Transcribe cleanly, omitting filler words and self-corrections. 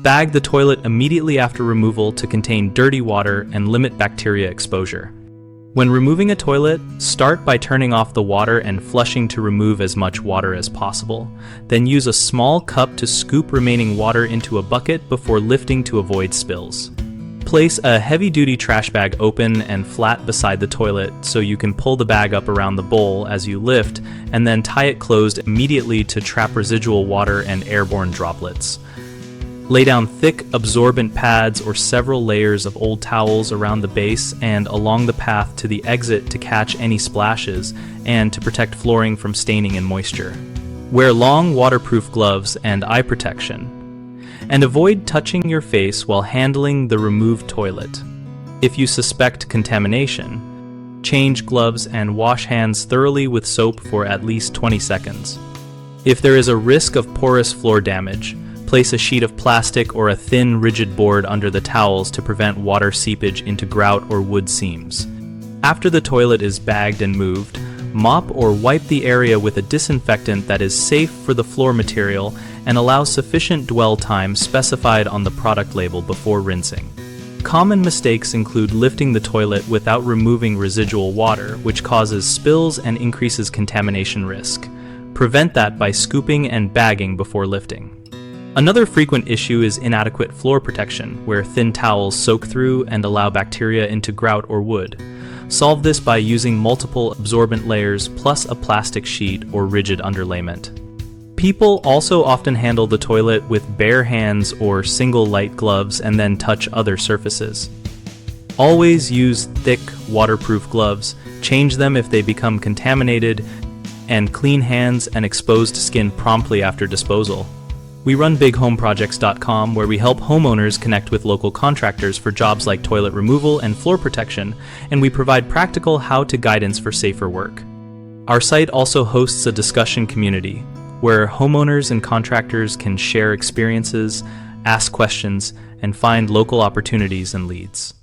Bag the toilet immediately after removal to contain dirty water and limit bacteria exposure. When removing a toilet, start by turning off the water and flushing to remove as much water as possible. Then use a small cup to scoop remaining water into a bucket before lifting to avoid spills. Place a heavy-duty trash bag open and flat beside the toilet so you can pull the bag up around the bowl as you lift, and then tie it closed immediately to trap residual water and airborne droplets. Lay down thick, absorbent pads or several layers of old towels around the base and along the path to the exit to catch any splashes and to protect flooring from staining and moisture. Wear long, waterproof gloves and eye protection. And avoid touching your face while handling the removed toilet. If you suspect contamination, change gloves and wash hands thoroughly with soap for at least 20 seconds. If there is a risk of porous floor damage, place a sheet of plastic or a thin, rigid board under the towels to prevent water seepage into grout or wood seams. After the toilet is bagged and moved, mop or wipe the area with a disinfectant that is safe for the floor material and allows sufficient dwell time specified on the product label before rinsing. Common mistakes include lifting the toilet without removing residual water, which causes spills and increases contamination risk. Prevent that by scooping and bagging before lifting. Another frequent issue is inadequate floor protection, where thin towels soak through and allow bacteria into grout or wood. Solve this by using multiple absorbent layers plus a plastic sheet or rigid underlayment. People also often handle the toilet with bare hands or single light gloves and then touch other surfaces. Always use thick, waterproof gloves, change them if they become contaminated, and clean hands and exposed skin promptly after disposal. We run BigHomeProjects.com, where we help homeowners connect with local contractors for jobs like toilet removal and floor protection, and we provide practical how-to guidance for safer work. Our site also hosts a discussion community, where homeowners and contractors can share experiences, ask questions, and find local opportunities and leads.